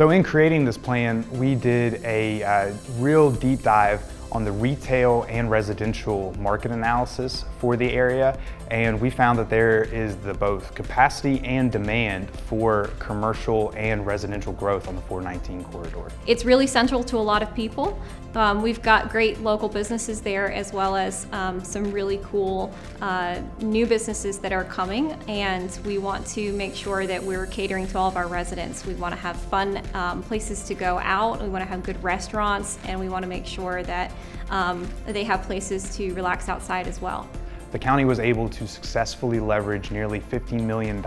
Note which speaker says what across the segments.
Speaker 1: So in creating this plan, we did a real deep dive on the retail and residential market analysis for the area, and we found that there is both capacity and demand for commercial and residential growth on the 419 corridor.
Speaker 2: It's really central to a lot of people. We've got great local businesses there, as well as some really cool new businesses that are coming, and we want to make sure that we're catering to all of our residents. We want to have fun places to go out, we want to have good restaurants, and we want to make sure that they have places to relax outside as well.
Speaker 1: The county was able to successfully leverage nearly $15 million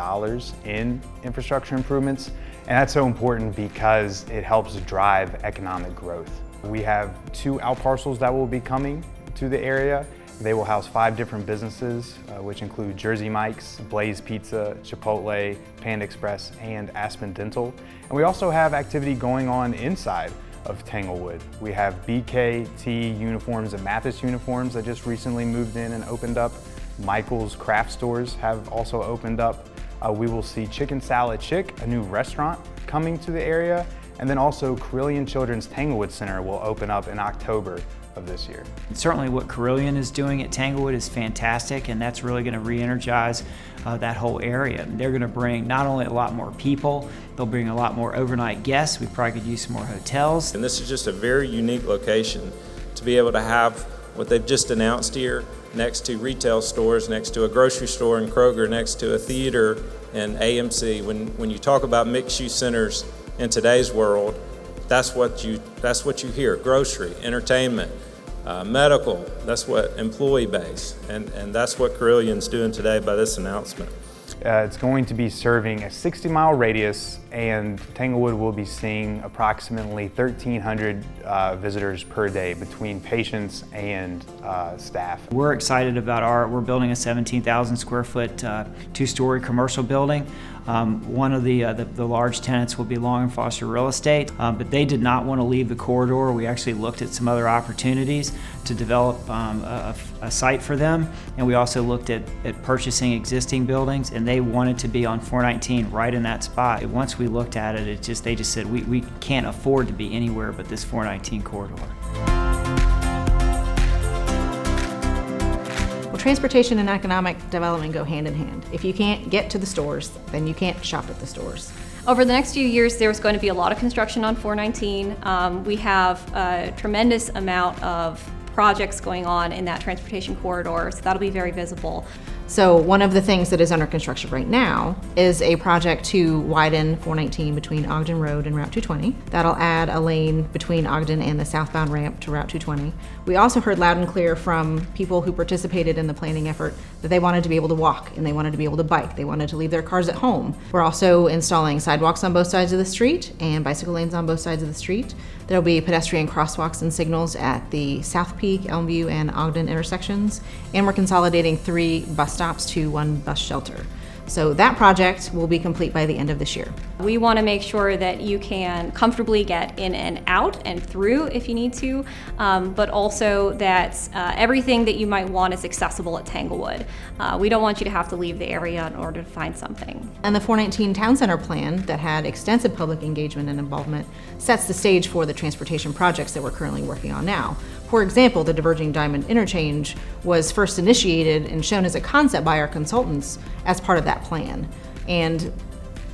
Speaker 1: in infrastructure improvements, and that's so important because it helps drive economic growth. We have 2 outparcels that will be coming to the area. They will house 5 different businesses, which include Jersey Mike's, Blaze Pizza, Chipotle, Panda Express, and Aspen Dental. And we also have activity going on inside of Tanglewood. We have BKT Uniforms and Mathis Uniforms that just recently moved in and opened up. Michael's Craft Stores have also opened up. We will see Chicken Salad Chick, a new restaurant coming to the area. And then also Carillion Children's Tanglewood Center will open up in October of this year.
Speaker 3: Certainly what Carillion is doing at Tanglewood is fantastic, and that's really going to re-energize that whole area. They're going to bring not only a lot more people, they'll bring a lot more overnight guests. We probably could use some more hotels.
Speaker 4: And this is just a very unique location to be able to have what they've just announced here next to retail stores, next to a grocery store in Kroger, next to a theater and AMC. When you talk about mixed-use centers in today's world, that's what you hear: grocery, entertainment, medical. That's what employee base, and that's what Carillion's doing today by this announcement.
Speaker 1: It's going to be serving a 60-mile radius, and Tanglewood will be seeing approximately 1,300 visitors per day between patients and staff.
Speaker 3: We're excited about we're building a 17,000 square foot 2-story commercial building. One of the large tenants will be Long & Foster Real Estate, but they did not want to leave the corridor. We actually looked at some other opportunities to develop a site for them, and we also looked at purchasing existing buildings, and they wanted to be on 419 right in that spot. Once we looked at it, they just said we can't afford to be anywhere but this 419 corridor.
Speaker 5: Well, transportation and economic development go hand in hand. If you can't get to the stores, then you can't shop at the stores.
Speaker 2: Over the next few years, there's going to be a lot of construction on 419. We have a tremendous amount of projects going on in that transportation corridor, so that'll be very visible.
Speaker 5: So one of the things that is under construction right now is a project to widen 419 between Ogden Road and Route 220. That'll add a lane between Ogden and the southbound ramp to Route 220. We also heard loud and clear from people who participated in the planning effort that they wanted to be able to walk and they wanted to be able to bike. They wanted to leave their cars at home. We're also installing sidewalks on both sides of the street and bicycle lanes on both sides of the street. There'll be pedestrian crosswalks and signals at the South Peak, Elmview, and Ogden intersections. And we're consolidating 3 bus stops to 1 bus shelter. So that project will be complete by the end of this year.
Speaker 2: We want to make sure that you can comfortably get in and out and through if you need to, but also that everything that you might want is accessible at Tanglewood. We don't want you to have to leave the area in order to find something.
Speaker 5: And the 419 Town Center plan that had extensive public engagement and involvement sets the stage for the transportation projects that we're currently working on now. For example, the Diverging Diamond Interchange was first initiated and shown as a concept by our consultants as part of that plan. And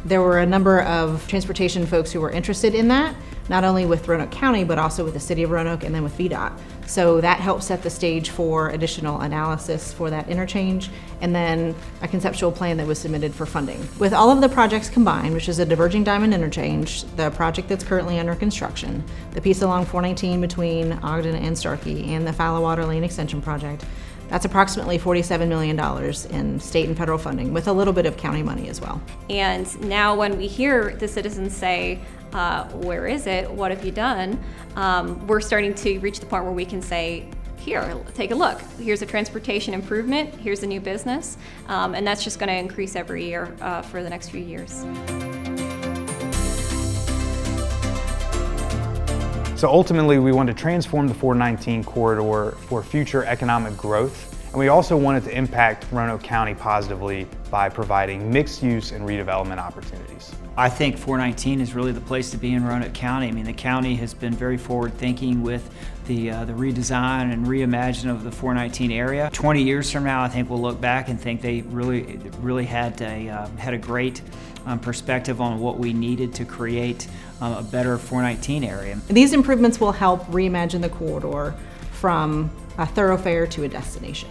Speaker 5: there were a number of transportation folks who were interested in that, not only with Roanoke County, but also with the City of Roanoke and then with VDOT. So that helped set the stage for additional analysis for that interchange, and then a conceptual plan that was submitted for funding. With all of the projects combined, which is a Diverging Diamond Interchange, the project that's currently under construction, the piece along 419 between Ogden and Starkey, and the Fallowater Lane Extension project, that's approximately $47 million in state and federal funding, with a little bit of county money as well.
Speaker 2: And now when we hear the citizens say, where is it? What have you done? We're starting to reach the point where we can say, here, take a look. Here's a transportation improvement. Here's a new business. And that's just going to increase every year for the next few years.
Speaker 1: So ultimately, we want to transform the 419 corridor for future economic growth And we also wanted to impact Roanoke County positively by providing mixed use and redevelopment opportunities.
Speaker 3: I think 419 is really the place to be in Roanoke County. I mean, the county has been very forward-thinking with the redesign and reimagine of the 419 area. 20 years from now, I think we'll look back and think they really had a great perspective on what we needed to create a better 419 area.
Speaker 5: These improvements will help reimagine the corridor from a thoroughfare to a destination.